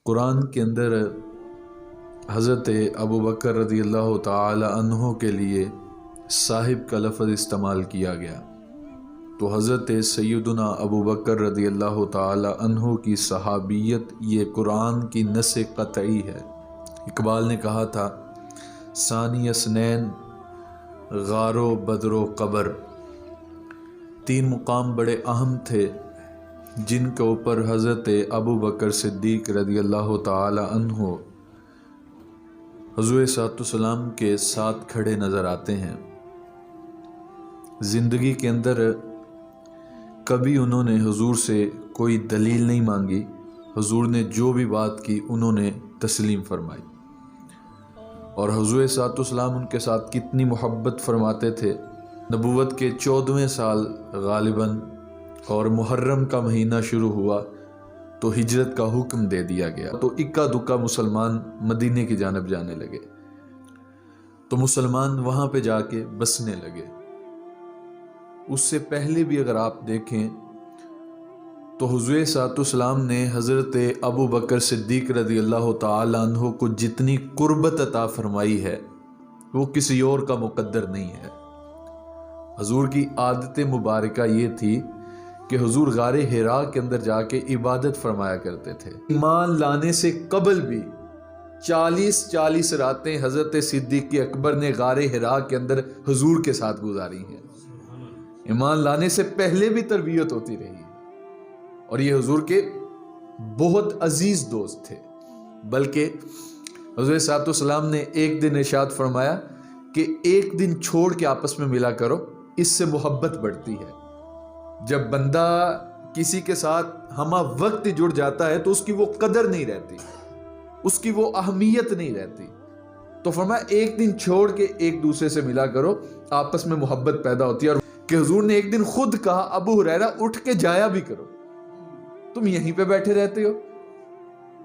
قرآن کے اندر حضرت ابو بکر رضی اللہ تعالی عنہ کے لیے صاحب کا لفظ استعمال کیا گیا، تو حضرت سیدنا ابو بکر رضی اللہ تعالی عنہ کی صحابیت یہ قرآن کی نص قطعی ہے۔ اقبال نے کہا تھا ثانی اثنین غار و بدر و قبر، تین مقام بڑے اہم تھے جن کے اوپر حضرت ابو بکر صدیق رضی اللہ تعالی عنہ حضور صلی اللہ علیہ وسلم کے ساتھ کھڑے نظر آتے ہیں۔ زندگی کے اندر کبھی انہوں نے حضور سے کوئی دلیل نہیں مانگی، حضور نے جو بھی بات کی انہوں نے تسلیم فرمائی، اور حضور صلی اللہ علیہ وسلم ان کے ساتھ کتنی محبت فرماتے تھے۔ نبوت کے 14ویں سال غالباً اور محرم کا مہینہ شروع ہوا تو ہجرت کا حکم دے دیا گیا، تو اکا دکا مسلمان مدینے کی جانب جانے لگے، تو مسلمان وہاں پہ جا کے بسنے لگے۔ اس سے پہلے بھی اگر آپ دیکھیں تو حضور صلی اللہ علیہ وسلم نے حضرت ابو بکر صدیق رضی اللہ تعالی عنہ کو جتنی قربت عطا فرمائی ہے وہ کسی اور کا مقدر نہیں ہے۔ حضور کی عادت مبارکہ یہ تھی کہ حضور غار حرا کے اندر جا کے عبادت فرمایا کرتے تھے۔ ایمان لانے سے قبل بھی 40 راتیں حضرت صدیق اکبر نے غار حرا کے اندر حضور کے ساتھ گزاری ہیں۔ ایمان لانے سے پہلے بھی تربیت ہوتی رہی ہے، اور یہ حضور کے بہت عزیز دوست تھے۔ بلکہ حضور صلی اللہ علیہ وسلم نے ایک دن ارشاد فرمایا کہ ایک دن چھوڑ کے آپس میں ملا کرو، اس سے محبت بڑھتی ہے۔ جب بندہ کسی کے ساتھ ہمہ وقت جڑ جاتا ہے تو اس کی وہ قدر نہیں رہتی، اس کی وہ اہمیت نہیں رہتی، تو فرمایا ایک دن چھوڑ کے ایک دوسرے سے ملا کرو، آپس میں محبت پیدا ہوتی ہے۔ اور کہ حضور نے ایک دن خود کہا ابو ہریرہ اٹھ کے جایا بھی کرو، تم یہیں پہ بیٹھے رہتے ہو۔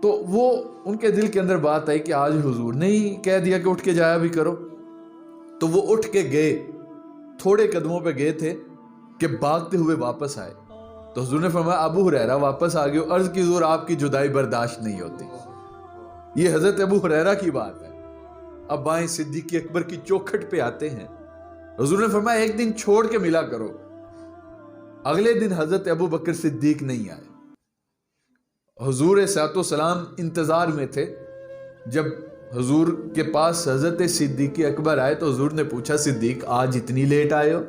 تو وہ ان کے دل کے اندر بات آئی کہ آج حضور نے ہی کہہ دیا کہ اٹھ کے جایا بھی کرو، تو وہ اٹھ کے گئے، تھوڑے قدموں پہ گئے تھے کہ بھاگتے ہوئے واپس آئے، تو حضور نے فرمایا ابو ہریرہ واپس آ گئے ہو، عرض کی حضور آپ کی جدائی برداشت نہیں ہوتی۔ یہ حضرت ابو ہریرہ کی بات ہے۔ اب آئیں صدیق اکبر کی چوکھٹ پہ آتے ہیں۔ حضور نے فرمایا ایک دن چھوڑ کے ملا کرو۔ اگلے دن حضرت ابو بکر صدیق نہیں آئے۔ حضور صلی اللہ علیہ وسلم انتظار میں تھے۔ جب حضور کے پاس حضرت صدیق اکبر آئے تو حضور نے پوچھا صدیق آج اتنی لیٹ آئے ہو؟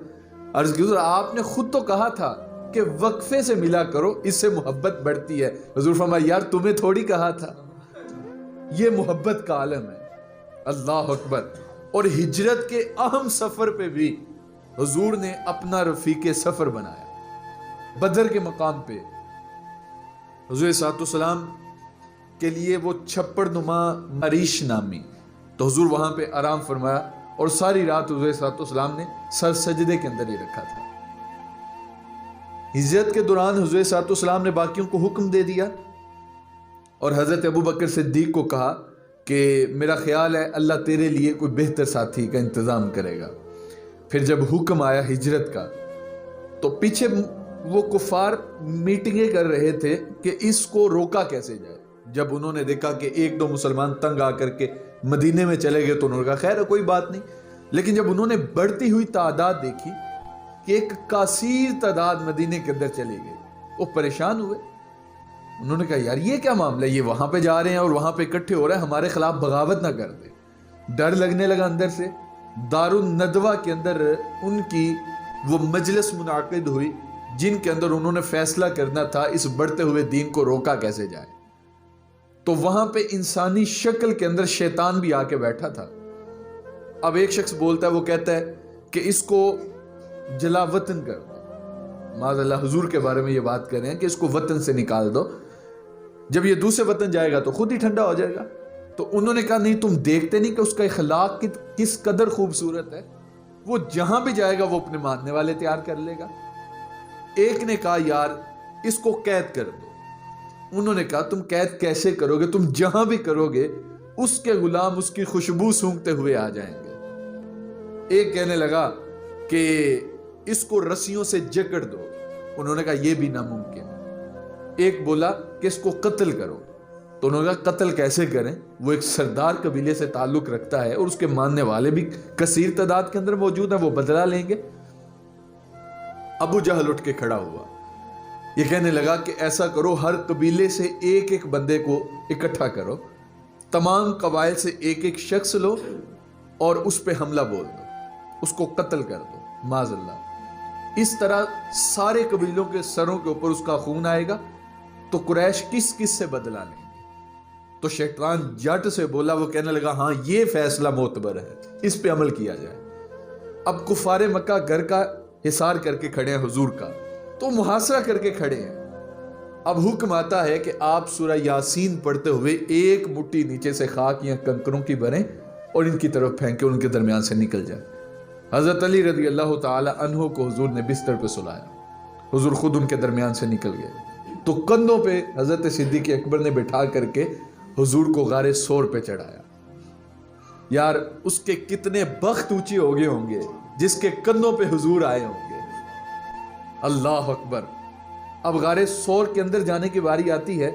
عرض کی حضور آپ نے خود تو کہا تھا کہ وقفے سے ملا کرو، اس سے محبت بڑھتی ہے۔ حضور فرمایا یار تمہیں تھوڑی کہا تھا، یہ محبت کا عالم ہے۔ اللہ اکبر۔ اور ہجرت کے اہم سفر پہ بھی حضور نے اپنا رفیق سفر بنایا۔ بدر کے مقام پہ حضور صلی اللہ علیہ وسلم کے لیے وہ چھپڑ نما عریش نامی، تو حضور وہاں پہ آرام فرمایا، اور ساری رات حضور صلی اللہ علیہ وسلم نے سر سجدے کے اندر ہی رکھا تھا۔ ہجرت کے دوران حضور صلی اللہ علیہ وسلم نے باقیوں کو حکم دے دیا، اور حضرت ابو بکر صدیق کو کہا کہ میرا خیال ہے اللہ تیرے لیے کوئی بہتر ساتھی کا انتظام کرے گا۔ پھر جب حکم آیا ہجرت کا تو پیچھے وہ کفار میٹنگیں کر رہے تھے کہ اس کو روکا کیسے جائے۔ جب انہوں نے دیکھا کہ ایک دو مسلمان تنگ آ کر کے مدینے میں چلے گئے تو انہوں نے کہا خیر کوئی بات نہیں، لیکن جب انہوں نے بڑھتی ہوئی تعداد دیکھی کہ ایک کثیر تعداد مدینے کے اندر چلی گئی، وہ پریشان ہوئے۔ انہوں نے کہا یار یہ کیا معاملہ ہے، یہ وہاں پہ جا رہے ہیں اور وہاں پہ اکٹھے ہو رہے ہیں، ہمارے خلاف بغاوت نہ کر دے۔ ڈر لگنے لگا اندر سے۔ دار الندوہ کے اندر ان کی وہ مجلس منعقد ہوئی جن کے اندر انہوں نے فیصلہ کرنا تھا اس بڑھتے ہوئے دین کو روکا کیسے جائے۔ تو وہاں پہ انسانی شکل کے اندر شیطان بھی آ کے بیٹھا تھا۔ اب ایک شخص بولتا ہے، وہ کہتا ہے کہ اس کو جلا وطن کر دو، معاذ اللہ حضور کے بارے میں یہ بات کر رہے ہیں کہ اس کو وطن سے نکال دو، جب یہ دوسرے وطن جائے گا تو خود ہی ٹھنڈا ہو جائے گا۔ تو انہوں نے کہا نہیں تم دیکھتے نہیں کہ اس کا اخلاق کس قدر خوبصورت ہے، وہ جہاں بھی جائے گا وہ اپنے ماننے والے تیار کر لے گا۔ ایک نے کہا یار اس کو قید کر دو۔ انہوں نے کہا تم قید کیسے کرو گے، تم جہاں بھی کرو گے اس کے غلام اس کی خوشبو سونگتے ہوئے آ جائیں گے۔ ایک کہنے لگا کہ اس کو رسیوں سے جکڑ دو، انہوں نے کہا یہ بھی ناممکن ہے۔ ایک بولا کہ اس کو قتل کرو، تو انہوں نے کہا قتل کیسے کریں؟ وہ ایک سردار قبیلے سے تعلق رکھتا ہے اور اس کے ماننے والے بھی کثیر تعداد کے اندر موجود ہیں، وہ بدلہ لیں گے۔ ابو جہل اٹھ کے کھڑا ہوا، یہ کہنے لگا کہ ایسا کرو، ہر قبیلے سے ایک ایک بندے کو اکٹھا کرو، تمام قبائل سے ایک ایک شخص لو اور اس پہ حملہ بول دو، اس کو قتل کر دو معاذ اللہ۔ اس طرح سارے قبیلوں کے سروں کے اوپر اس کا خون آئے گا، تو قریش کس کس سے بدلہ لیں گے؟ تو شیطان جٹ سے بولا، وہ کہنے لگا ہاں یہ فیصلہ معتبر ہے، اس پہ عمل کیا جائے۔ اب کفار مکہ گھر کا حصار کر کے کھڑے ہیں حضور کا، تو محاصرہ کر کے کھڑے ہیں۔ اب حکم آتا ہے کہ آپ سورہ یاسین پڑھتے ہوئے ایک مٹھی نیچے سے خاک یا کنکروں کی بھریں اور ان کی طرف پھینکیں، ان کے درمیان سے نکل جائے۔ حضرت علی رضی اللہ تعالی عنہ کو حضور نے بستر پہ سلایا، حضور خود ان کے درمیان سے نکل گئے، تو کندھوں پہ حضرت صدیق اکبر نے بٹھا کر کے حضور کو غار سور پہ چڑھایا۔ یار اس کے کتنے بخت اونچے ہو گئے ہوں گے جس کے کندھوں پہ حضور آئے ہوں گے۔ اللہ اکبر۔ اب غار سور کے اندر جانے کی باری آتی ہے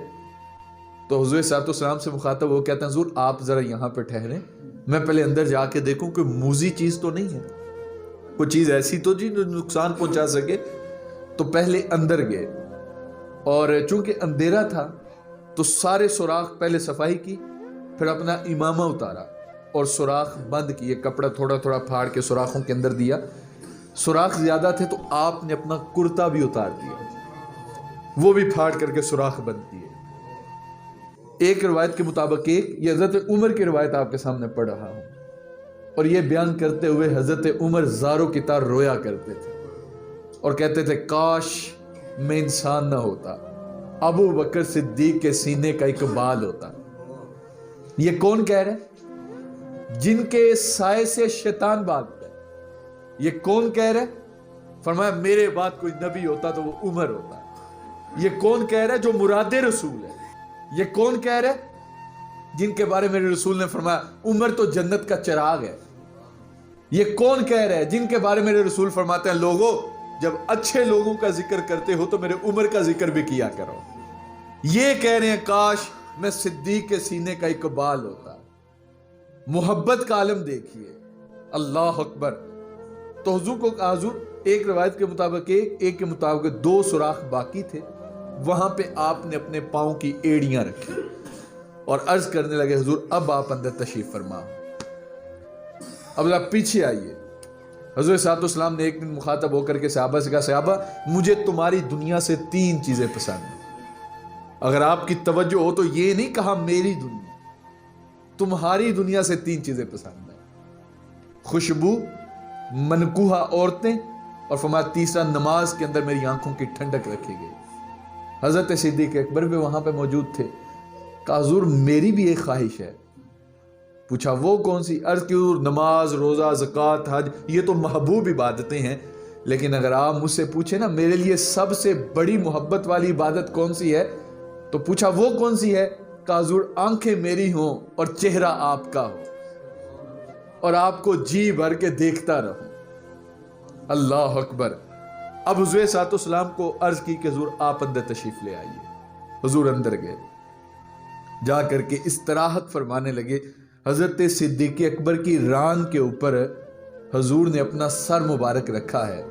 تو حضور صلی اللہ علیہ وسلم سے مخاطب وہ کہتے ہیں حضور آپ ذرا یہاں پہ ٹھہریں، میں پہلے اندر جا کے دیکھوں کوئی موذی چیز تو نہیں ہے، کوئی چیز ایسی تو جی جو نقصان پہنچا سکے۔ تو پہلے اندر گئے، اور چونکہ اندھیرا تھا تو سارے سوراخ پہلے صفائی کی، پھر اپنا امامہ اتارا اور سوراخ بند کیے، کپڑا تھوڑا تھوڑا پھاڑ کے سوراخوں کے اندر دیا۔ سوراخ زیادہ تھے تو آپ نے اپنا کرتا بھی اتار دیا، وہ بھی پھاڑ کر کے سوراخ بند کیے۔ ایک روایت کے مطابق یہ حضرت عمر کی روایت آپ کے سامنے پڑھ رہا ہوں، اور یہ بیان کرتے ہوئے حضرت عمر زاروں کی طرح رویا کرتے تھے اور کہتے تھے کاش میں انسان نہ ہوتا، ابو بکر صدیق کے سینے کا ایک بال ہوتا۔ یہ کون کہہ رہے؟ جن کے سائے سے شیطان بھاگتا ہے۔ یہ کون کہہ رہے؟ فرمایا میرے بعد کوئی نبی ہوتا تو وہ عمر ہوتا۔ یہ کون کہہ رہا ہے؟ جو مراد رسول ہے۔ یہ کون کہہ رہے؟ جن کے بارے میں رسول نے فرمایا عمر تو جنت کا چراغ ہے۔ یہ کون کہہ رہے ہیں؟ جن کے بارے میں رسول فرماتے ہیں لوگوں جب اچھے لوگوں کا ذکر کرتے ہو تو میرے عمر کا ذکر بھی کیا کرو۔ یہ کہہ رہے ہیں کاش میں صدیق کے سینے کا ایک بال ہوتا۔ محبت کا عالم دیکھیے، اللہ اکبر۔ تو حضور کو حضور ایک روایت کے مطابق ایک کے مطابق 2 سوراخ باقی تھے، وہاں پہ آپ نے اپنے پاؤں کی ایڑیاں رکھی اور عرض کرنے لگے حضور اب آپ اندر تشریف فرما، اب آپ پیچھے آئیے۔ حضور صلی اللہ علیہ وسلم نے ایک دن مخاطب ہو کر کے صحابہ سے کہا صحابہ مجھے تمہاری دنیا سے 3 چیزیں پسند ہیں، اگر آپ کی توجہ ہو تو یہ نہیں کہا میری دنیا، تمہاری دنیا سے 3 چیزیں پسند ہیں، خوشبو، منکوحہ عورتیں، اور فرمایا تیسرا نماز کے اندر میری آنکھوں کی ٹھنڈک رکھی گئی۔ حضرت صدیق اکبر بھی وہاں پہ موجود تھے، کہا حضور میری بھی ایک خواہش ہے۔ پوچھا وہ کون سی؟ عرض کی حضور نماز، روزہ، زکوٰۃ، حج یہ تو محبوب عبادتیں ہیں، لیکن اگر آپ مجھ سے پوچھیں نا میرے لیے سب سے بڑی محبت والی عبادت کون سی ہے تو پوچھا وہ کون سی ہے؟ کہا حضور آنکھیں میری ہوں اور چہرہ آپ کا ہو اور آپ کو جی بھر کے دیکھتا رہوں۔ اللہ اکبر۔ اب حضور صلی اللہ علیہ وسلم کو عرض کی کہ حضور آپ اندر تشریف لے آئیے۔ حضور اندر گئے، جا کر کے استراحت فرمانے لگے۔ حضرت صدیق اکبر کی ران کے اوپر حضور نے اپنا سر مبارک رکھا ہے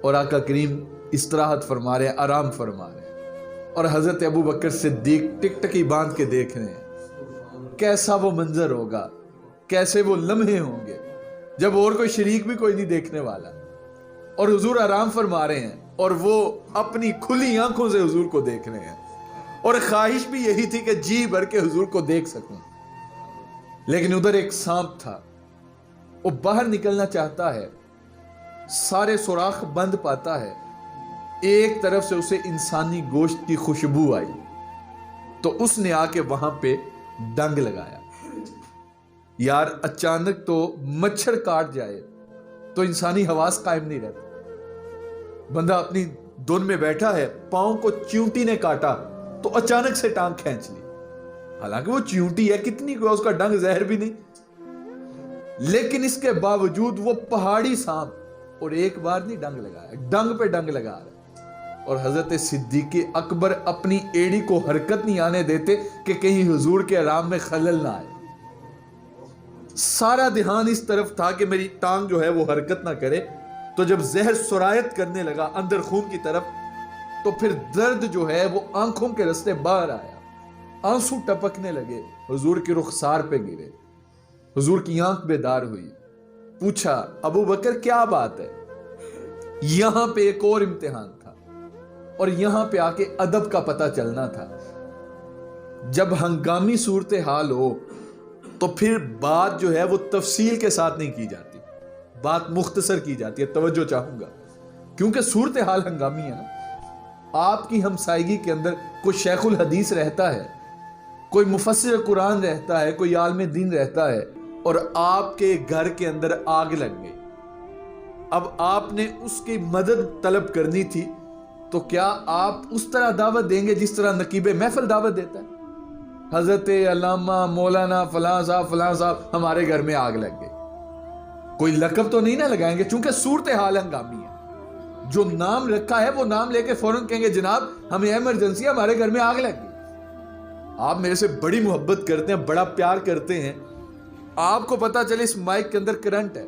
اور آقا کریم استراحت فرما رہے ہیں، آرام فرما رہے ہیں، اور حضرت ابو بکر صدیق ٹک ٹکی باندھ کے دیکھ رہے ہیں۔ کیسا وہ منظر ہوگا، کیسے وہ لمحے ہوں گے جب اور کوئی شریک بھی کوئی نہیں دیکھنے والا، اور حضور آرام فرما رہے ہیں اور وہ اپنی کھلی آنکھوں سے حضور کو دیکھ رہے ہیں، اور خواہش بھی یہی تھی کہ جی بھر کے حضور کو دیکھ سکوں۔ لیکن ادھر ایک سانپ تھا، وہ باہر نکلنا چاہتا ہے، سارے سوراخ بند پاتا ہے، ایک طرف سے اسے انسانی گوشت کی خوشبو آئی تو اس نے آ کے وہاں پہ ڈنگ لگایا۔ یار اچانک تو مچھر کاٹ جائے تو انسانی حواس قائم نہیں رہتا، بندہ اپنی دھن میں بیٹھا ہے، پاؤں کو چیونٹی نے کاٹا تو اچانک سے ٹانگ کھینچ لی، حالانکہ وہ چیونٹی ہے کتنی کوئی اس کا ڈنگ زہر بھی نہیں، لیکن اس کے باوجود وہ پہاڑی سانپ، اور ایک بار نہیں ڈنگ لگایا، ڈنگ پہ ڈنگ لگا رہا ہے، اور حضرت صدیق اکبر اپنی ایڑی کو حرکت نہیں آنے دیتے کہ کہیں حضور کے آرام میں خلل نہ آئے. سارا دھیان اس طرف تھا کہ میری ٹانگ جو ہے وہ حرکت نہ کرے. تو جب زہر سرایت کرنے لگا اندر خون کی طرف تو پھر درد جو ہے وہ آنکھوں کے رستے باہر آیا, آنسو ٹپکنے لگے, حضور کی رخسار پہ گرے, حضور کی آنکھ بیدار ہوئی. پوچھا ابو بکر کیا بات ہے؟ یہاں پہ ایک اور امتحان تھا اور یہاں پہ آ کے ادب کا پتہ چلنا تھا. جب ہنگامی صورتحال ہو تو پھر بات جو ہے وہ تفصیل کے ساتھ نہیں کی جاتی, بات مختصر کی جاتی ہے. توجہ چاہوں گا کیونکہ صورتحال ہنگامی ہے نا. آپ کی ہمسائیگی کے اندر کوئی شیخ الحدیث رہتا ہے, کوئی مفسر قرآن رہتا ہے, کوئی عالم دین رہتا ہے, اور آپ کے گھر کے اندر آگ لگ گئی. اب آپ نے اس کی مدد طلب کرنی تھی, تو کیا آپ اس طرح دعوت دیں گے جس طرح نقیب محفل دعوت دیتا ہے؟ حضرت علامہ مولانا فلاں صاحب ہمارے گھر میں آگ لگ گئی. کوئی لقب تو نہیں نہ لگائیں گے چونکہ صورتحال ہنگامی ہے. جو نام رکھا ہے وہ نام لے کے فوراً کہیں گے جناب ہمیں ایمرجنسی ہے, ہمارے گھر میں آگ لگ گئی. آپ میرے سے بڑی محبت کرتے ہیں, بڑا پیار کرتے ہیں, آپ کو پتا چلے اس مائک کے اندر کرنٹ ہے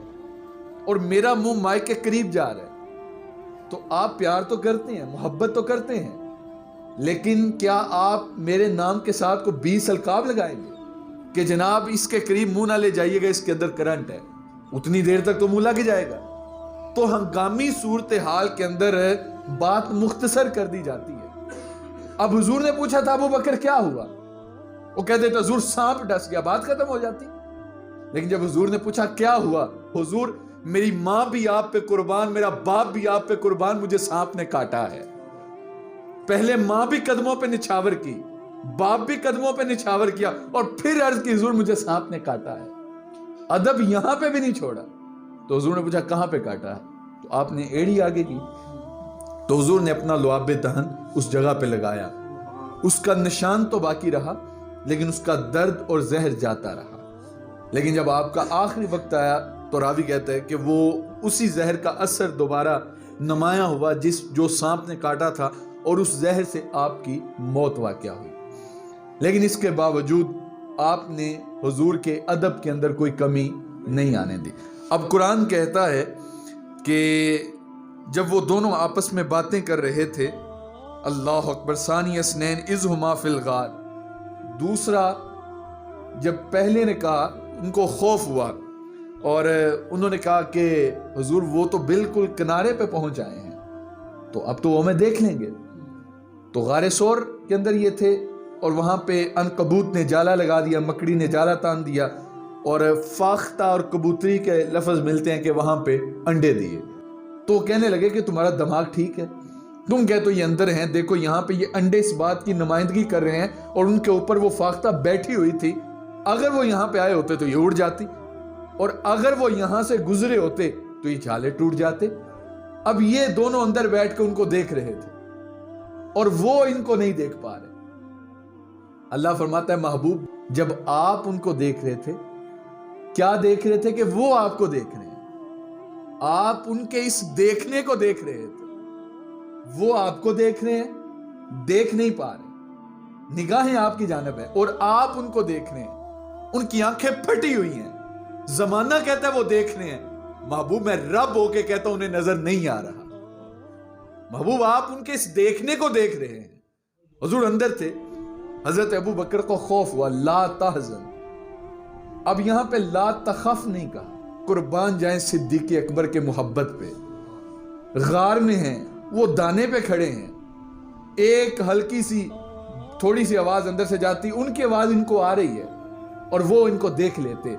اور میرا منہ مائک کے قریب جا رہا ہے, تو آپ پیار تو کرتے ہیں, محبت تو کرتے ہیں, لیکن کیا آپ میرے نام کے ساتھ کو 20 القاب لگائیں گے کہ جناب اس کے قریب منہ نہ لے جائیے گا, اس کے اندر کرنٹ ہے؟ اتنی دیر تک تو منہ لگ جائے گا. تو ہنگامی صورتحال کے اندر بات مختصر کر دی جاتی ہے. اب حضور نے پوچھا تھا ابو بکر کیا ہوا, وہ کہتے تھے حضور سانپ ڈس گیا, بات ختم ہو جاتی. لیکن جب حضور نے پوچھا کیا ہوا, حضور میری ماں بھی آپ پہ قربان, میرا باپ بھی آپ پہ قربان, مجھے سانپ نے کاٹا ہے. پہلے ماں بھی قدموں پہ نچھاور کی, باپ بھی قدموں پہ نچھاور کیا, اور پھر عرض کی حضور مجھے سانپ نے کاٹا ہے. ادب یہاں پہ بھی نہیں چھوڑا. تو حضور نے پوچھا کہاں پہ کاٹا ہے, تو آپ نے ایڑی آگے کی. تو حضور نے اپنا لعاب دہن اس جگہ پہ لگایا. اس کا نشان تو باقی رہا لیکن اس کا درد اور زہر جاتا رہا. لیکن جب آپ کا آخری وقت آیا تو راوی کہتا ہے کہ وہ اسی زہر کا اثر دوبارہ نمایاں ہوا جو سانپ نے کاٹا تھا, اور اس زہر سے آپ کی موت واقع ہوئی. لیکن اس کے باوجود آپ نے حضور کے ادب کے اندر کوئی کمی نہیں آنے دی. اب قرآن کہتا ہے کہ جب وہ دونوں آپس میں باتیں کر رہے تھے, اللہ اکبر, ثانی اثنین اذ ہما فی الغار. دوسرا جب پہلے نے کہا ان کو خوف ہوا اور انہوں نے کہا کہ حضور وہ تو بالکل کنارے پہ پہنچ آئے ہیں, تو اب تو وہ ہمیں دیکھ لیں گے. تو غار ثور کے اندر یہ تھے اور وہاں پہ عنکبوت نے جالا لگا دیا, مکڑی نے جالا تان دیا, اور فاختہ اور کبوتری کے لفظ ملتے ہیں کہ وہاں پہ انڈے دیے. تو کہنے لگے کہ تمہارا دماغ ٹھیک ہے, تم کہتے ہو یہ اندر ہیں, دیکھو یہاں پہ یہ انڈے اس بات کی نمائندگی کر رہے ہیں, اور ان کے اوپر وہ فاختہ بیٹھی ہوئی تھی. اگر وہ یہاں پہ آئے ہوتے تو یہ اڑ جاتی, اور اگر وہ یہاں سے گزرے ہوتے تو یہ جالے ٹوٹ جاتے. اب یہ دونوں اندر بیٹھ کے ان کو دیکھ رہے تھے اور وہ ان کو نہیں دیکھ پا رہے. اللہ فرماتا ہے محبوب جب آپ ان کو دیکھ رہے تھے, کیا دیکھ رہے تھے کہ وہ آپ کو دیکھ رہے ہیں, آپ ان کے اس دیکھنے کو دیکھ رہے تھے. وہ آپ کو دیکھ رہے ہیں, دیکھ نہیں پا رہے, نگاہیں آپ کی جانب ہے, اور آپ ان کو دیکھ رہے ہیں, ان کی آنکھیں پھٹی ہوئی ہیں. زمانہ کہتا ہے وہ دیکھ رہے ہیں, محبوب میں رب ہو کے کہتا ہوں انہیں نظر نہیں آ رہا. محبوب آپ ان کے اس دیکھنے کو دیکھ رہے ہیں. حضور اندر تھے. حضرت ابو بکر کو خوف ہوا, لا تحزن. اب یہاں پہ لا تخف نہیں کہا, قربان جائیں صدیق اکبر کے محبت پہ. غار میں ہیں, وہ دانے پہ کھڑے ہیں, ایک ہلکی سی تھوڑی سی آواز اندر سے جاتی, ان کی آواز ان کو آ رہی ہے اور وہ ان کو دیکھ لیتے.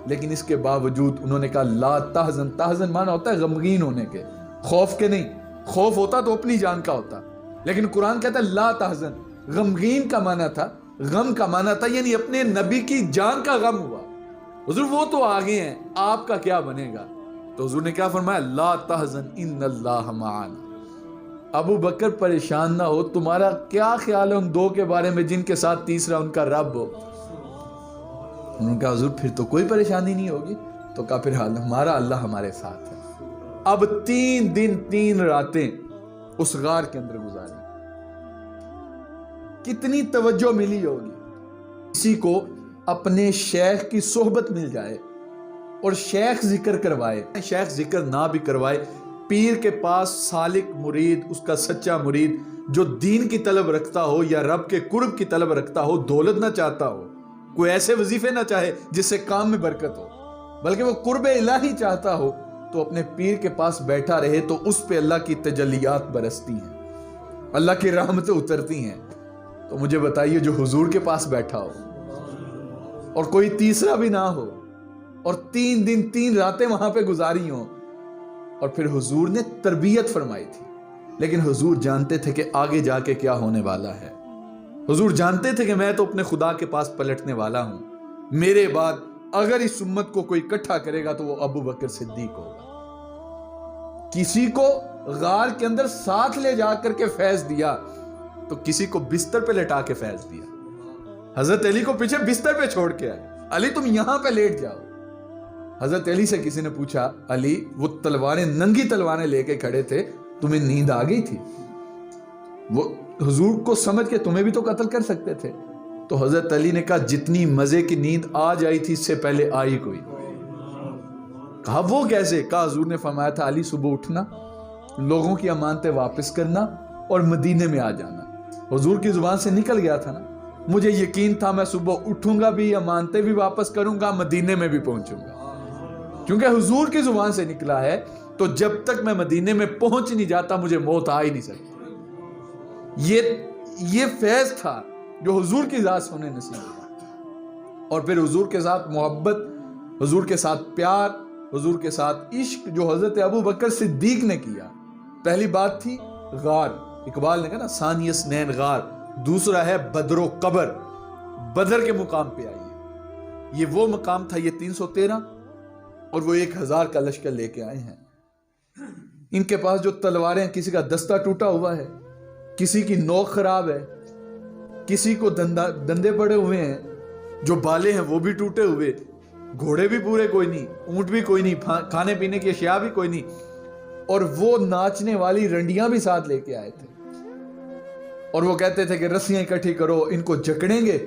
لیکن اس کے باوجود انہوں نے کہا لا تحزن. تحزن معنی ہوتا ہے غمگین ہونے کے, خوف کے نہیں. خوف ہوتا تو اپنی جان کا ہوتا, لیکن قرآن کہتا ہے لا تحزن. غمگین کا معنی تھا, غم کا معنی تھا, یعنی اپنے نبی کی جان کا غم ہوا. حضور وہ تو آگے ہیں, آپ کا کیا بنے گا؟ تو حضور نے کیا فرمایا, لا تحزن ان اللہ معنا. ابو بکر پریشان نہ ہو, تمہارا کیا خیال ہے ان دو کے بارے میں جن کے ساتھ تیسرا ان کا رب ہو؟ انہوں نے کہا حضور پھر تو کوئی پریشانی نہیں ہوگی. تو کہا پھر ہمارا اللہ ہمارے ساتھ ہے. اب 3 دن 3 راتیں اس غار کے اندر گزاری. کتنی توجہ ملی ہوگی. کسی کو اپنے شیخ کی صحبت مل جائے اور شیخ ذکر کروائے، شیخ ذکر نہ بھی کروائے، پیر کے پاس سالک مرید، اس کا سچا مرید جو دین کی طلب رکھتا ہو یا رب کے قرب کی طلب رکھتا ہو، دولت نہ چاہتا ہو، کوئی ایسے وظیفے نہ چاہے جس سے کام میں برکت ہو، بلکہ وہ قرب الہی چاہتا ہو، تو اپنے پیر کے پاس بیٹھا رہے تو اس پہ اللہ کی تجلیات برستی ہیں، اللہ کی رحمتیں اترتی ہیں. تو مجھے بتائیے جو حضور کے پاس بیٹھا ہو اور کوئی تیسرا بھی نہ ہو اور 3 دن 3 راتیں وہاں پہ گزاری ہوں، اور پھر حضور نے تربیت فرمائی تھی، لیکن حضور جانتے تھے کہ آگے جا کے کیا ہونے والا ہے. حضور جانتے تھے کہ میں تو اپنے خدا کے پاس پلٹنے والا ہوں، میرے بعد اگر اس امت کو کوئی اکٹھا کرے گا تو وہ ابو بکر صدیق ہوگا. کسی کو غار کے اندر ساتھ لے جا کر کے فیض دیا تو کسی کو بستر پہ لٹا کے فیض دیا. حضرت علی کو پیچھے بستر پہ چھوڑ کے آئے، علی تم یہاں پہ لیٹ جاؤ. حضرت علی سے کسی نے پوچھا، علی وہ تلواریں، ننگی تلواریں لے کے کھڑے تھے، تمہیں نیند آ گئی تھی؟ وہ حضور کو سمجھ کے تمہیں بھی تو قتل کر سکتے تھے. تو حضرت علی نے کہا جتنی مزے کی نیند آج آئی تھی اس سے پہلے آئی کوئی. کہا وہ کیسے؟ کہا حضور نے فرمایا تھا علی صبح اٹھنا، لوگوں کی امانتیں واپس کرنا اور مدینے میں آ جانا. حضور کی زبان سے نکل گیا تھا نا، مجھے یقین تھا میں صبح اٹھوں گا بھی، امانتیں بھی واپس کروں گا، مدینے میں بھی پہنچوں گا. کیونکہ حضور کی زبان سے نکلا ہے تو جب تک میں مدینے میں پہنچ نہیں جاتا مجھے موت آ ہی نہیں سکتی. یہ فیض تھا جو حضور کی ذات سے انہیں نصیب ہوا. اور پھر حضور کے ساتھ محبت، حضور کے ساتھ پیار، حضور کے ساتھ عشق جو حضرت ابو بکر صدیق نے کیا. پہلی بات تھی غار، اقبال نے کہا نا ثانی اثنین غار. دوسرا ہے بدر و قبر، بدر کے مقام پہ آئیے. یہ وہ مقام تھا، یہ 313 اور وہ 1000 کا لشکر لے کے آئے ہیں. ان کے پاس جو تلواریں، کسی کا دستہ ٹوٹا ہوا ہے، کسی کی نوک خراب ہے، کسی کو دندے پڑے ہوئے ہیں، جو بالے ہیں وہ بھی ٹوٹے ہوئے، گھوڑے بھی پورے کوئی نہیں، اونٹ بھی کوئی نہیں، کھانے پینے کی اشیاء بھی کوئی نہیں، اور وہ ناچنے والی رنڈیاں بھی ساتھ لے کے آئے تھے. اور وہ کہتے تھے کہ رسیاں اکٹھی کرو، ان کو جکڑیں گے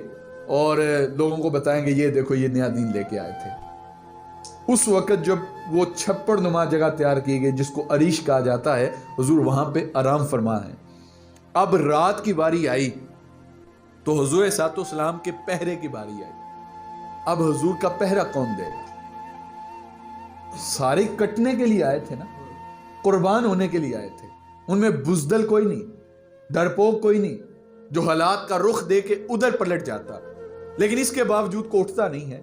اور لوگوں کو بتائیں گے یہ دیکھو یہ نیا دین لے کے آئے تھے. اس وقت جب وہ چھپڑ نما جگہ تیار کی گئی جس کو عریش کہا جاتا ہے، حضور وہاں پہ آرام فرما ہے. اب رات کی باری آئی تو حضور صلی اللہ علیہ وسلم کے پہرے کی باری آئی. اب حضور کا پہرا کون دے گا؟ سارے کٹنے کے لیے آئے تھے نا، قربان ہونے کے لیے آئے تھے. ان میں بزدل کوئی نہیں، ڈرپوک کوئی نہیں جو حالات کا رخ دے کے ادھر پلٹ جاتا. لیکن اس کے باوجود کو اٹھتا نہیں ہے.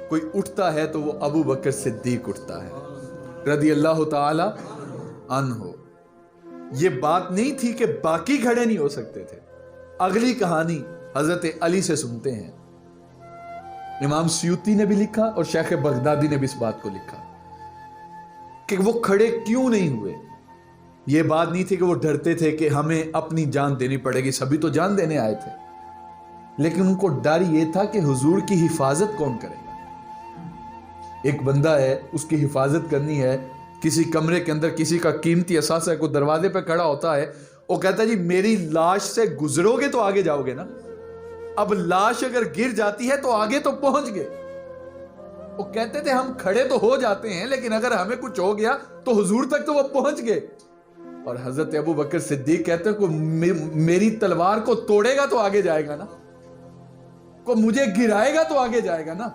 کوئی اٹھتا ہے تو وہ ابو بکر صدیق اٹھتا ہے رضی اللہ تعالی عنہ. یہ بات نہیں تھی کہ باقی کھڑے نہیں ہو سکتے تھے. اگلی کہانی حضرت علی سے سنتے ہیں. امام سیوطی نے بھی لکھا اور شیخ بغدادی نے بھی اس بات کو لکھا کہ وہ کھڑے کیوں نہیں ہوئے. یہ بات نہیں تھی کہ وہ ڈرتے تھے کہ ہمیں اپنی جان دینی پڑے گی، سبھی تو جان دینے آئے تھے، لیکن ان کو ڈر یہ تھا کہ حضور کی حفاظت کون کرے گا. ایک بندہ ہے، اس کی حفاظت کرنی ہے. کسی کمرے کے اندر کسی کا قیمتی اثاثہ ہے، کوئی دروازے پہ کھڑا ہوتا ہے، وہ کہتا ہے جی میری لاش سے گزرو گے تو آگے جاؤ گے نا. اب لاش اگر گر جاتی ہے تو آگے تو پہنچ گئے. وہ کہتے تھے ہم کھڑے تو ہو جاتے ہیں لیکن اگر ہمیں کچھ ہو گیا تو حضور تک تو وہ پہنچ گئے. اور حضرت ابو بکر صدیق کہتے ہیں کہ میری تلوار کو توڑے گا تو آگے جائے گا نا، کو مجھے گرائے گا تو آگے جائے گا نا.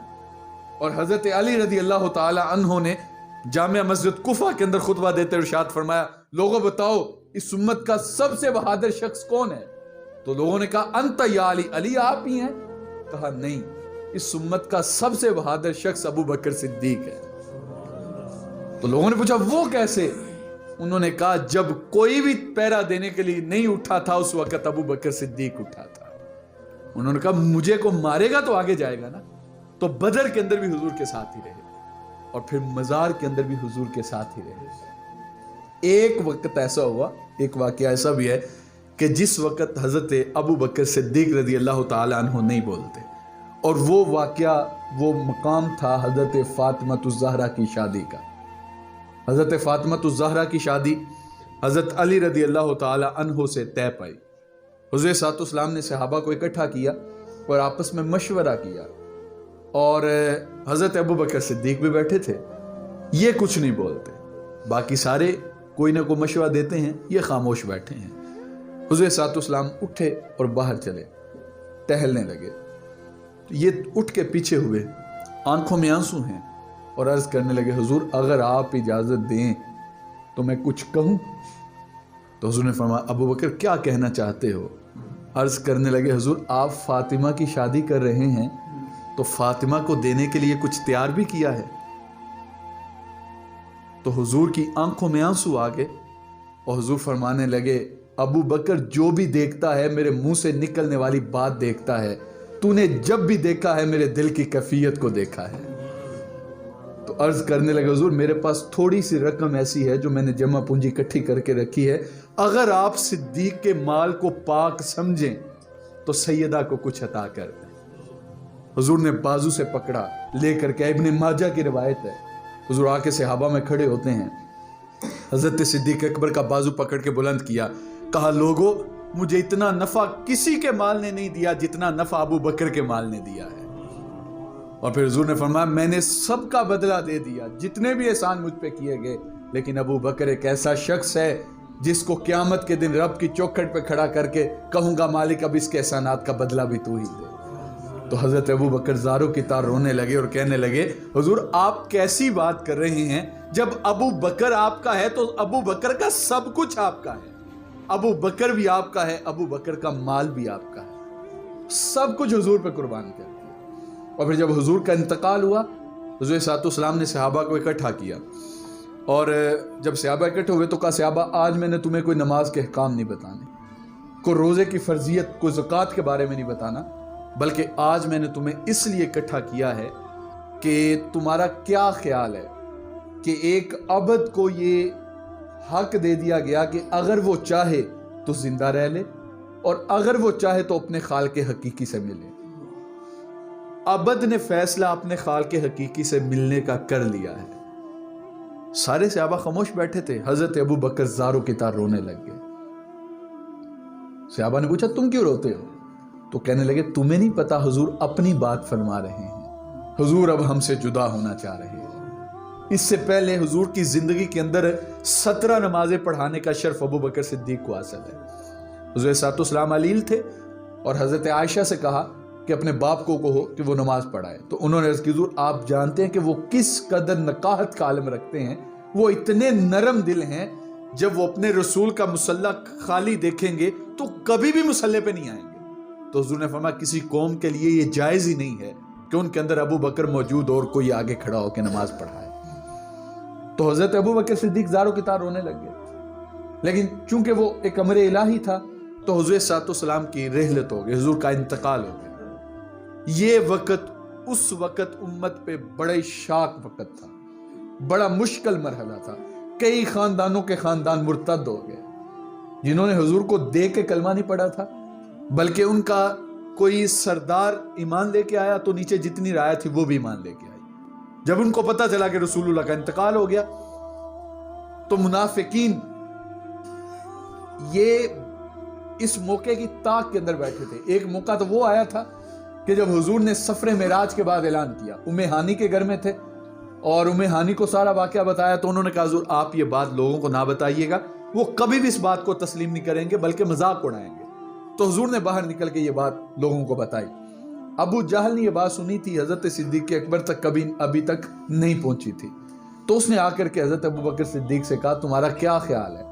اور حضرت علی رضی اللہ تعالی عنہ نے جامع مسجد کوفہ کے اندر خطبہ دیتے ارشاد فرمایا، لوگوں بتاؤ اس امت کا سب سے بہادر شخص کون ہے؟ تو لوگوں نے کہا انت یا علی، علی آپ ہی ہیں. کہا نہیں، اس امت کا سب سے بہادر شخص ابو بکر صدیق ہے. تو لوگوں نے پوچھا وہ کیسے؟ انہوں نے کہا جب کوئی بھی پیرا دینے کے لیے نہیں اٹھا تھا اس وقت ابو بکر صدیق اٹھا تھا. انہوں نے کہا مجھے کو مارے گا تو آگے جائے گا نا. تو بدر کے اندر بھی حضور کے ساتھ ہی رہے اور پھر مزار کے اندر بھی حضور کے ساتھ ہی رہے. ایک وقت ایسا ہوا، ایک واقعہ ایسا بھی ہے کہ جس وقت حضرت ابو بکر صدیق رضی اللہ تعالی عنہ نہیں بولتے، اور وہ واقعہ، وہ مقام تھا حضرت فاطمہ الزہرا کی شادی کا. حضرت فاطمہ الزہرا کی شادی حضرت علی رضی اللہ تعالی عنہ سے طے پائی۔ حضور صلی اللہ علیہ وسلم نے صحابہ کو اکٹھا کیا اور آپس میں مشورہ کیا، اور حضرت ابو بکر صدیق بھی بیٹھے تھے۔ یہ کچھ نہیں بولتے، باقی سارے کوئی نہ کوئی مشورہ دیتے ہیں، یہ خاموش بیٹھے ہیں۔ حضور صلی اللہ علیہ وسلم اٹھے اور باہر چلے، ٹہلنے لگے۔ یہ اٹھ کے پیچھے ہوئے، آنکھوں میں آنسو ہیں، اور عرض کرنے لگے حضور اگر آپ اجازت دیں تو میں کچھ کہوں؟ تو حضور نے فرمایا ابو بکر کیا کہنا چاہتے ہو؟ عرض کرنے لگے حضور آپ فاطمہ کی شادی کر رہے ہیں تو فاطمہ کو دینے کے لیے کچھ تیار بھی کیا ہے؟ تو حضور کی آنکھوں میں آنسو آ گئے اور حضور فرمانے لگے ابو بکر جو بھی دیکھتا ہے میرے منہ سے نکلنے والی بات دیکھتا ہے، تو نے جب بھی دیکھا ہے میرے دل کی کیفیت کو دیکھا ہے۔ تو عرض کرنے لگے حضور میرے پاس تھوڑی سی رقم ایسی ہے جو میں نے جمع پونجی اکٹھی کر کے رکھی ہے، اگر آپ صدیق کے مال کو پاک سمجھیں تو سیدہ کو کچھ عطا کر دیں۔ حضور نے بازو سے پکڑا لے کر کے، ابن ماجہ کی روایت ہے، حضور آ کے صحابہ میں کھڑے ہوتے ہیں، حضرت صدیق اکبر کا بازو پکڑ کے بلند کیا، کہا لوگو مجھے اتنا نفع کسی کے مال نے نہیں دیا جتنا نفع ابو بکر کے مال نے دیا ہے۔ اور پھر حضور نے فرمایا میں نے سب کا بدلہ دے دیا، جتنے بھی احسان مجھ پہ کیے گئے، لیکن ابو بکر ایک ایسا شخص ہے جس کو قیامت کے دن رب کی چوکھٹ پہ کھڑا کر کے کہوں گا مالک اب اس کے احسانات کا بدلہ بھی تو ہی دے۔ تو حضرت ابو بکر زاروں کی طرح رونے لگے اور کہنے لگے حضور آپ کیسی بات کر رہے ہیں، جب ابو بکر آپ کا ہے تو ابو بکر کا سب کچھ آپ کا ہے، ابو بکر بھی آپ کا ہے، ابو بکر کا مال بھی آپ کا ہے، سب کچھ حضور پہ قربان کر دیا۔ اور پھر جب حضور کا انتقال ہوا، حضور صلی اللہ علیہ وسلم نے صحابہ کو اکٹھا کیا، اور جب صحابہ اکٹھے ہوئے تو کہا صحابہ آج میں نے تمہیں کوئی نماز کے احکام نہیں بتانے، کوئی روزے کی فرضیت، کوئی زکوٰۃ کے بارے میں نہیں بتانا، بلکہ آج میں نے تمہیں اس لیے اکٹھا کیا ہے کہ تمہارا کیا خیال ہے کہ ایک عبد کو یہ حق دے دیا گیا کہ اگر وہ چاہے تو زندہ رہ لے اور اگر وہ چاہے تو اپنے خالق حقیقی سے ملے۔ عبد نے فیصلہ اپنے خالق حقیقی سے ملنے کا کر لیا ہے۔ سارے صحابہ خاموش بیٹھے تھے، حضرت ابو بکر زاروں کی طرح رونے لگ گئے۔ صحابہ نے پوچھا تم کیوں روتے ہو؟ تو کہنے لگے تمہیں نہیں پتا حضور اپنی بات فرما رہے ہیں، حضور اب ہم سے جدا ہونا چاہ رہے ہیں۔ اس سے پہلے حضور کی زندگی کے اندر 17 نمازیں پڑھانے کا شرف ابو بکر صدیق کو حاصل ہے۔ حضور صلی اللہ علیہ وسلم علیل تھے اور حضرت عائشہ سے کہا کہ اپنے باپ کو کہو کہ وہ نماز پڑھائے، تو انہوں نے عرض کی حضور آپ جانتے ہیں کہ وہ کس قدر نقاہت کا عالم رکھتے ہیں، وہ اتنے نرم دل ہیں، جب وہ اپنے رسول کا مصلی خالی دیکھیں گے تو کبھی بھی مصلی پہ نہیں آئیں گے۔ تو حضور نے فرمایا کسی قوم کے لیے یہ جائز ہی نہیں ہے کہ ان کے اندر ابو بکر موجود اور کوئی آگے کھڑا ہو کے نماز پڑھائے۔ تو حضرت ابو بکر صدیق زاروں کی طرح رونے لگ گئے، لیکن چونکہ وہ ایک امر الہی تھا تو حضور صلی اللہ علیہ وسلم کی رحلت ہو گئی، حضور کا انتقال ہو گیا۔ یہ وقت اس وقت امت پہ بڑا شاک وقت تھا، بڑا مشکل مرحلہ تھا۔ کئی خاندانوں کے خاندان مرتد ہو گئے، جنہوں نے حضور کو دیکھ کے کلمہ نہیں پڑھا تھا، بلکہ ان کا کوئی سردار ایمان لے کے آیا تو نیچے جتنی رعایت تھی وہ بھی ایمان لے کے آئی۔ جب ان کو پتا چلا کہ رسول اللہ کا انتقال ہو گیا تو منافقین یہ اس موقع کی طاق کے اندر بیٹھے تھے۔ ایک موقع تو وہ آیا تھا کہ جب حضور نے سفر معراج کے بعد اعلان کیا، ام ہانی کے گھر میں تھے اور ام ہانی کو سارا واقعہ بتایا، تو انہوں نے کہا حضور آپ یہ بات لوگوں کو نہ بتائیے گا، وہ کبھی بھی اس بات کو تسلیم نہیں کریں گے بلکہ مذاق اڑائیں گے۔ تو حضور نے باہر نکل کے یہ بات لوگوں کو بتائی۔ ابو جہل نے یہ بات سنی تھی، حضرت صدیق اکبر تک ابھی تک نہیں پہنچی تھی، تو اس نے آ کر کے حضرت ابو بکر صدیق سے کہا تمہارا کیا خیال ہے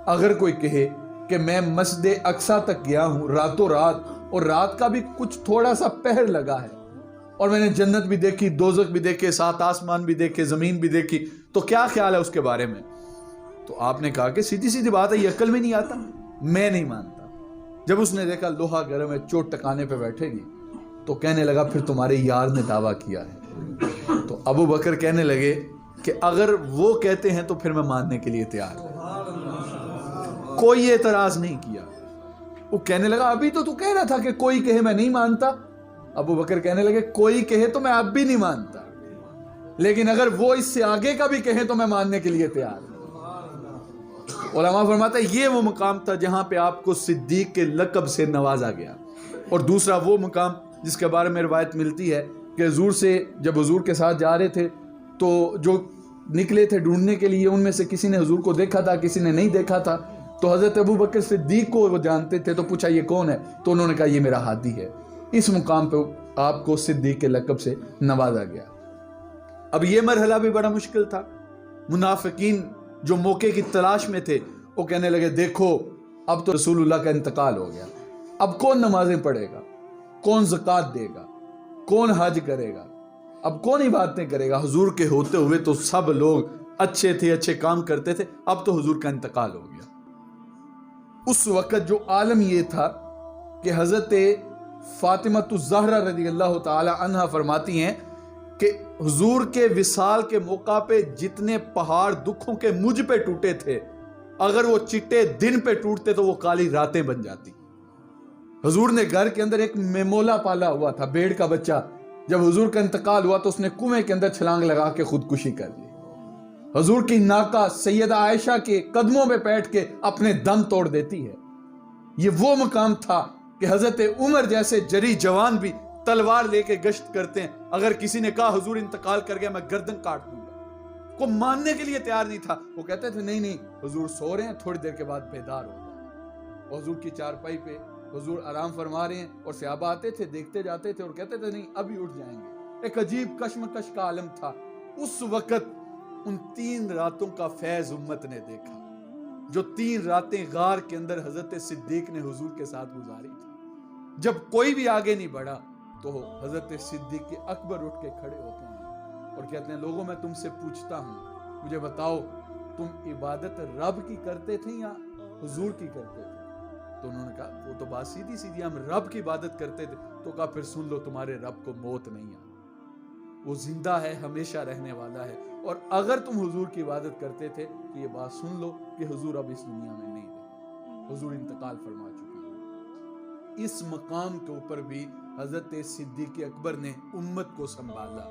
اگر کوئی کہے کہ میں مسجد اقصیٰ تک گیا ہوں راتوں رات، اور رات کا بھی کچھ تھوڑا سا پہر لگا ہے، اور میں نے جنت بھی دیکھی، دوزخ بھی دیکھے، سات آسمان بھی دیکھے، زمین بھی دیکھی، تو کیا خیال ہے اس کے بارے میں؟ تو آپ نے کہا کہ سیدھی سیدھی بات ہے، یہ عقل میں نہیں آتا، میں نہیں مانتا۔ جب اس نے دیکھا لوہا گرم ہے، چوٹ ٹکانے پہ بیٹھے گی، تو کہنے لگا پھر تمہارے یار نے دعویٰ کیا ہے۔ تو ابو بکر کہنے لگے کہ اگر وہ کہتے ہیں تو پھر میں ماننے کے لیے تیار ہوں۔ کوئی اعتراض نہیں کیا۔ وہ کہنے لگا ابھی تو کہہ رہا تھا کہ کوئی کہے میں نہیں مانتا۔ ابو بکر کہنے لگے کوئی کہے تو میں اب بھی نہیں مانتا، لیکن اگر وہ اس سے آگے کا بھی کہے تو میں ماننے کے لیے تیار ہوں۔ علماء فرماتے ہیں یہ وہ مقام تھا جہاں پہ آپ کو صدیق کے لقب سے نوازا گیا. اور دوسرا وہ مقام جس کے بارے میں روایت ملتی ہے کہ حضور سے جب حضور کے ساتھ جا رہے تھے تو جو نکلے تھے ڈھونڈنے کے لیے ان میں سے کسی نے حضور کو دیکھا تھا, کسی نے نہیں دیکھا تھا. تو حضرت ابو بکر صدیق کو وہ جانتے تھے, تو پوچھا یہ کون ہے؟ تو انہوں نے کہا یہ میرا ہادی ہے. اس مقام پہ آپ کو صدیق کے لقب سے نوازا گیا. اب یہ مرحلہ بھی بڑا مشکل تھا. منافقین جو موقع کی تلاش میں تھے وہ کہنے لگے دیکھو اب تو رسول اللہ کا انتقال ہو گیا, اب کون نمازیں پڑھے گا, کون زکوٰۃ دے گا, کون حج کرے گا, اب کون عبادتیں کرے گا؟ حضور کے ہوتے ہوئے تو سب لوگ اچھے تھے, اچھے کام کرتے تھے, اب تو حضور کا انتقال ہو گیا. اس وقت جو عالم یہ تھا کہ حضرت فاطمہ الزہرا رضی اللہ تعالی عنہا فرماتی ہیں کہ حضور کے وصال کے موقع پہ جتنے پہاڑ دکھوں کے مجھ پہ ٹوٹے تھے, اگر وہ چٹے دن پہ ٹوٹتے تو وہ کالی راتیں بن جاتی. حضور نے گھر کے اندر ایک میمولا پالا ہوا تھا, بھیڑ کا بچہ. جب حضور کا انتقال ہوا تو اس نے کنویں کے اندر چھلانگ لگا کے خودکشی کر لی. حضور کی ناکہ سیدہ عائشہ کے قدموں پہ بیٹھ کے اپنے دم توڑ دیتی ہے. یہ وہ مقام تھا کہ حضرت عمر جیسے جری جوان بھی تلوار لے کے گشت کرتے ہیں. اگر کسی نے کہا حضور انتقال کر گیا میں گردن کاٹ دوں گا, کو ماننے کے لیے تیار نہیں تھا. وہ کہتے تھے نہیں حضور سو رہے ہیں, تھوڑی دیر کے بعد بیدار ہو جائیں. حضور کی چارپائی پہ حضور آرام فرما رہے ہیں اور صحابہ آتے تھے, دیکھتے جاتے تھے اور کہتے تھے نہیں ابھی اٹھ جائیں گے. ایک عجیب کشمکش کا عالم تھا. اس وقت ان 3 راتوں کا فیض امت نے دیکھا, جو 3 راتیں غار کے اندر حضرت صدیق نے حضور کے ساتھ گزاری تھی. جب کوئی بھی آگے نہیں بڑھا تو حضرت صدیق اکبر اٹھ کے کھڑے ہوتے ہیں اور کہتے ہیں لوگوں میں تم سے پوچھتا ہوں, مجھے بتاؤ تم عبادت رب کی کرتے تھے یا حضور کی کرتے تھے؟ تو انہوں نے کہا وہ تو بات سیدھی سیدھی, ہم رب کی عبادت کرتے تھے. تو کہا پھر سن لو تمہارے رب کو موت نہیں آئی, وہ زندہ ہے, ہمیشہ رہنے والا ہے. اور اگر تم حضور کی عبادت کرتے تھے تو یہ بات سن لو کہ حضور اب اس دنیا میں نہیں رہے, حضور انتقال فرما چکے ہیں. اس مقام کے اوپر بھی حضرت صدیق اکبر نے امت کو سنبھالا.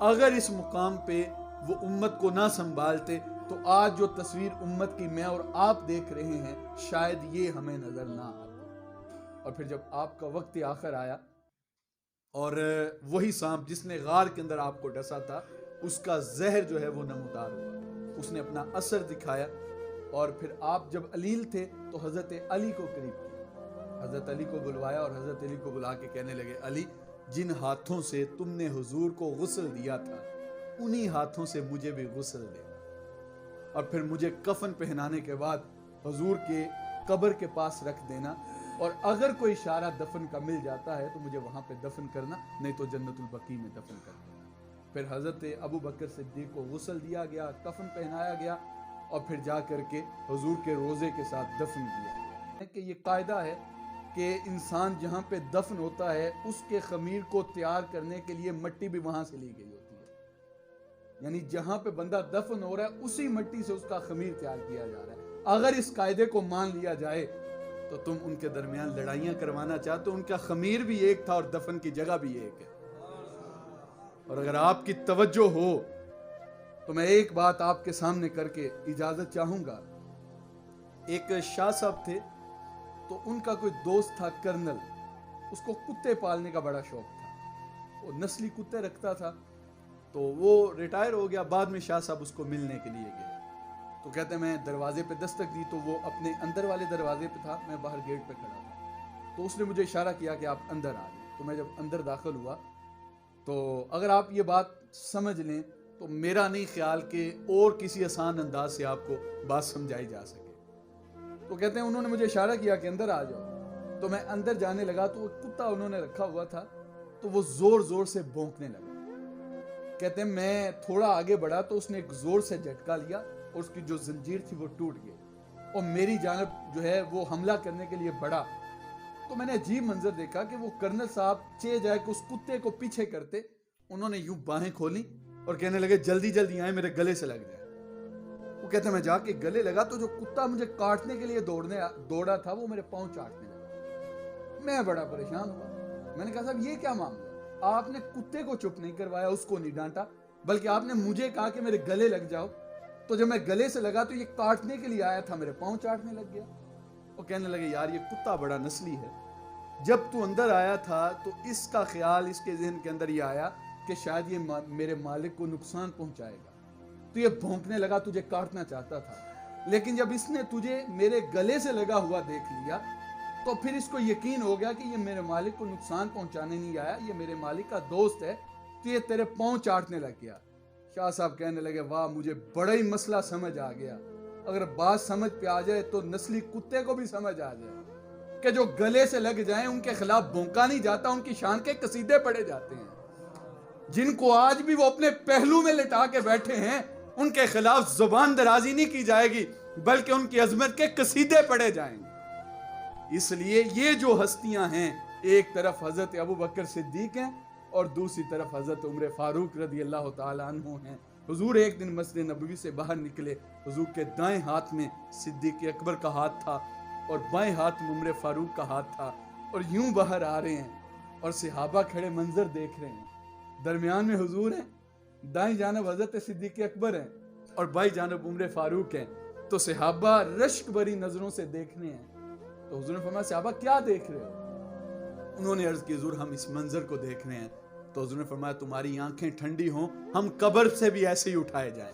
اگر اس مقام پہ وہ امت کو نہ سنبھالتے تو آج جو تصویر امت کی میں اور آپ دیکھ رہے ہیں شاید یہ ہمیں نظر نہ آتی. اور پھر جب آپ کا وقت آخر آیا اور وہی سانپ جس نے غار کے اندر آپ کو ڈسا تھا اس کا زہر جو ہے وہ نمودار ہوا, اس نے اپنا اثر دکھایا. اور پھر آپ جب علیل تھے تو حضرت علی کو قریب کیا, حضرت علی کو بلوایا اور حضرت علی کو بلا کے کہنے لگے علی جن ہاتھوں سے تم نے حضور کو غسل دیا تھا انہی ہاتھوں سے مجھے بھی غسل دے, اور پھر مجھے کفن پہنانے کے بعد حضور کے قبر کے پاس رکھ دینا, اور اگر کوئی اشارہ دفن کا مل جاتا ہے تو مجھے وہاں پہ دفن کرنا, نہیں تو جنت البقیع میں دفن کر دینا. پھر حضرت ابو بکر صدیق کو غسل دیا گیا, کفن پہنایا گیا, اور پھر جا کر کے حضور کے روزے کے ساتھ دفن کیا گیا. کہ یہ قاعدہ ہے کہ انسان جہاں پہ دفن ہوتا ہے اس کے خمیر کو تیار کرنے کے لیے مٹی بھی وہاں سے لی گئی ہوتی ہے. یعنی جہاں پہ بندہ دفن ہو رہا ہے اسی مٹی سے اس کا خمیر تیار کیا جا رہا ہے. اگر اس قاعدے کو مان لیا جائے تو تم ان کے درمیان لڑائیاں کروانا چاہتے ہو, ان کا خمیر بھی ایک تھا اور دفن کی جگہ بھی ایک ہے. اور اگر آپ کی توجہ ہو تو میں ایک بات آپ کے سامنے کر کے اجازت چاہوں گا. ایک شاہ صاحب تھے, تو ان کا کوئی دوست تھا کرنل, اس کو کتے پالنے کا بڑا شوق تھا, وہ نسلی کتے رکھتا تھا. تو وہ ریٹائر ہو گیا, بعد میں شاہ صاحب اس کو ملنے کے لیے گئے. تو کہتے ہیں میں دروازے پہ دستک دی تو وہ اپنے اندر والے دروازے پہ تھا, میں باہر گیٹ پہ کھڑا تھا. تو اس نے مجھے اشارہ کیا کہ آپ اندر آ جائیں. تو میں جب اندر داخل ہوا تو اگر آپ یہ بات سمجھ لیں تو میرا نہیں خیال کہ اور کسی آسان انداز سے آپ کو بات سمجھائی جا سکے. تو کہتے ہیں انہوں نے مجھے اشارہ کیا کہ اندر آ جاؤ. تو میں اندر جانے لگا تو وہ کتا انہوں نے رکھا ہوا تھا, تو وہ زور زور سے بھونکنے لگا. کہتے ہیں میں تھوڑا آگے بڑھا تو اس نے ایک زور سے جھٹکا لیا اور اس کی جو زنجیر تھی وہ ٹوٹ گئی اور میری جانب جو ہے وہ حملہ کرنے کے لیے بڑھا. تو میں نے عجیب منظر دیکھا کہ وہ کرنل صاحب چے جائے کہ اس کتے کو پیچھے کرتے, انہوں نے یوں باہیں کھولی اور کہنے لگے جلدی جلدی آئیں میرے گلے سے لگ جائے. وہ کہتے ہیں میں جا کے گلے لگا تو جو کتا مجھے کاٹنے کے لیے دوڑا تھا وہ میرے پاؤں چاٹنے لگا. میں بڑا پریشان ہوا. میں نے کہا صاحب یہ کیا معاملہ, آپ نے کتے کو چپ نہیں کروایا, اس کو نہیں ڈانٹا, بلکہ آپ نے مجھے کہا کہ میرے گلے لگ جاؤ. تو تو جب میں گلے سے لگا تو یہ کاٹنے کے لیے آیا تھا، میرے پاؤں چاٹنے لگ گیا. وہ کہنے لگے یار یہ کتا بڑا نسلی ہے. جب تو اندر آیا تھا تو اس کا خیال اس کے ذہن کے اندر یہ آیا کہ شاید یہ میرے مالک کو نقصان پہنچائے گا، تو یہ بھونکنے لگا، تجھے کاٹنا چاہتا تھا. لیکن جب اس نے تجھے میرے گلے سے لگا ہوا دیکھ لیا تو پھر اس کو یقین ہو گیا کہ یہ میرے مالک کو نقصان پہنچانے نہیں آیا، یہ میرے مالک کا دوست ہے، تو یہ تیرے پاؤں چاٹنے لگ گیا. شاہ صاحب کہنے لگے واہ مجھے بڑا ہی مسئلہ سمجھ آ گیا. اگر بات سمجھ پہ آ جائے تو نسلی کتے کو بھی سمجھ آ جائے کہ جو گلے سے لگ جائیں ان کے خلاف بھونکا نہیں جاتا، ان کی شان کے قصیدے پڑھے جاتے ہیں. جن کو آج بھی وہ اپنے پہلو میں لٹا کے بیٹھے ہیں ان کے خلاف زبان درازی نہیں کی جائے گی، بلکہ ان کی عظمت کے قصیدے پڑھے جائیں گے. اس لیے یہ جو ہستیاں ہیں، ایک طرف حضرت ابو بکر صدیق ہیں اور دوسری طرف حضرت عمر فاروق رضی اللہ تعالیٰ عنہ ہیں. حضور ایک دن مسجد نبوی سے باہر نکلے، حضور کے دائیں ہاتھ میں صدیق اکبر کا ہاتھ تھا اور بائیں ہاتھ میں عمر فاروق کا ہاتھ تھا، اور یوں باہر آ رہے ہیں اور صحابہ کھڑے منظر دیکھ رہے ہیں. درمیان میں حضور ہیں، دائیں جانب حضرت صدیق اکبر ہیں اور بائیں جانب عمر فاروق ہیں. تو صحابہ رشک بری نظروں سے دیکھنے ہیں. تو حضور نے فرمایا صحابہ کیا دیکھ رہے ہو؟ انہوں نے عرض کی حضور ہم اس منظر کو دیکھ رہے ہیں. تو حضور نے فرمایا تمہاری آنکھیں ٹھنڈی ہوں، ہم قبر سے بھی ایسے ہی اٹھائے جائیں.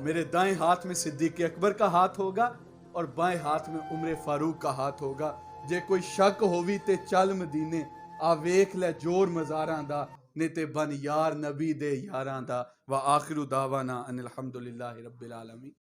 میرے دائیں ہاتھ میں صدیق اکبر کا ہاتھ ہوگا اور بائیں ہاتھ میں عمر فاروق کا ہاتھ ہوگا. جے کوئی شک ہووی تے چل مدینے، آ ویکھ لے جور مزاراں دا، نے تے بن یار نبی دے یاراں دا. وآخر دعوانا ان الحمدللہ رب العالمین.